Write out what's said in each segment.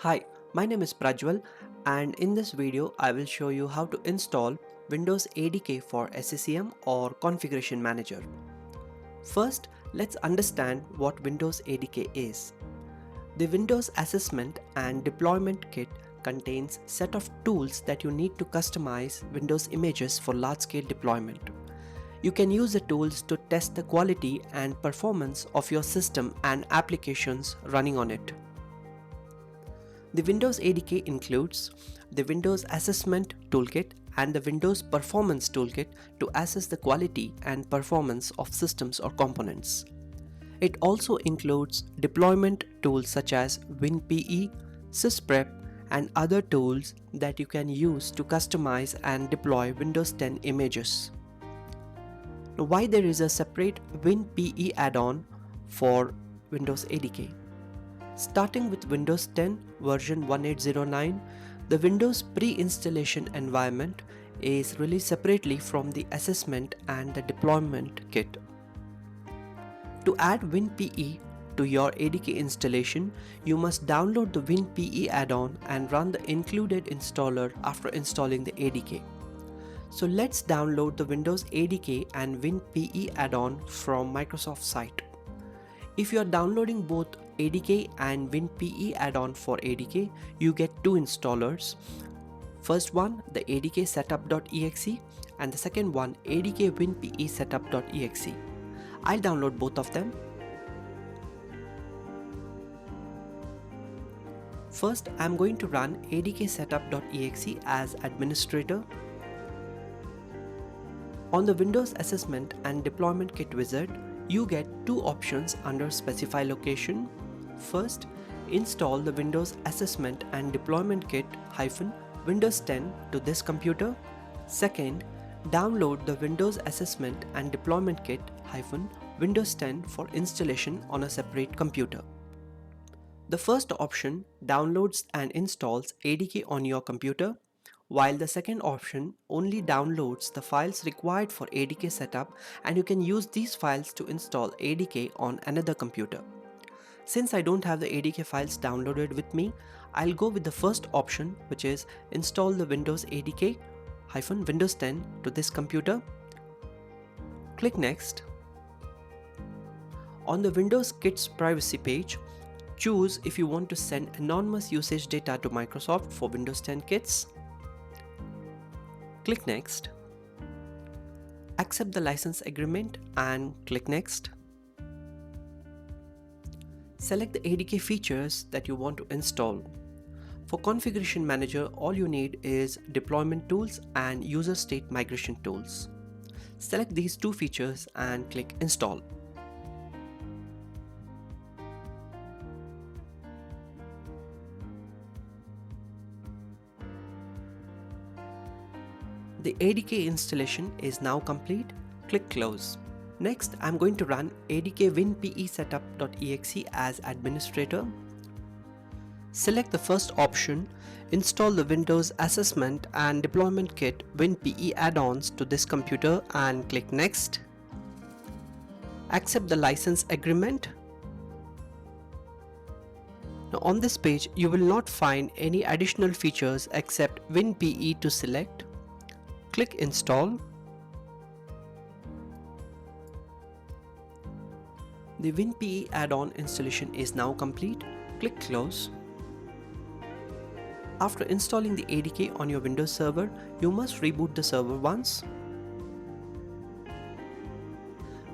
Hi, my name is Prajwal, and in this video I will show you how to install Windows ADK for SCCM or Configuration Manager. First, let's understand what Windows ADK is. The Windows Assessment and Deployment Kit contains set of tools that you need to customize Windows images for large-scale deployment. You can use the tools to test the quality and performance of your system and applications running on it. The Windows ADK includes the Windows Assessment Toolkit and the Windows Performance Toolkit to assess the quality and performance of systems or components. It also includes deployment tools such as WinPE, SysPrep, and other tools that you can use to customize and deploy Windows 10 images. Now, why there is a separate WinPE add-on for Windows ADK? Starting with Windows 10 version 1809, the Windows pre-installation environment is released separately from the assessment and the deployment kit. To add WinPE to your ADK installation, you must download the WinPE add-on and run the included installer after installing the ADK. So let's download the Windows ADK and WinPE add-on from Microsoft site. If you are downloading both ADK and WinPE add-on for ADK, you get two installers. First one, the ADK setup.exe, and the second one, ADK WinPE setup.exe. I'll download both of them. First, I'm going to run ADK setup.exe as administrator. On the Windows Assessment and Deployment Kit wizard, you get two options under Specify Location. First, install the Windows Assessment and Deployment Kit Windows 10 to this computer. Second, download the Windows Assessment and Deployment Kit Windows 10 for installation on a separate computer. The first option downloads and installs ADK on your computer, while the second option only downloads the files required for ADK setup, and you can use these files to install ADK on another computer. Since I don't have the ADK files downloaded with me, I'll go with the first option, which is install the Windows ADK Windows 10 to this computer. Click Next. On the Windows Kits privacy page, choose if you want to send anonymous usage data to Microsoft for Windows 10 kits. Click Next. Accept the license agreement and click Next. Select the ADK features that you want to install. For Configuration Manager, all you need is Deployment Tools and User State Migration Tools. Select these two features and click Install. The ADK installation is now complete. Click Close. Next, I'm going to run ADK WinPE setup.exe as administrator. Select the first option, install the Windows Assessment and Deployment Kit WinPE add-ons to this computer and click Next. Accept the license agreement. Now on this page, you will not find any additional features except WinPE to select. Click Install. The WinPE add-on installation is now complete. Click Close. After installing the ADK on your Windows server, you must reboot the server once.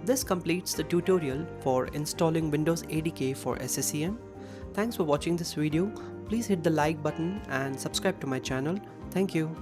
This completes the tutorial for installing Windows ADK for SCCM. Thanks for watching this video. Please hit the like button and subscribe to my channel. Thank you.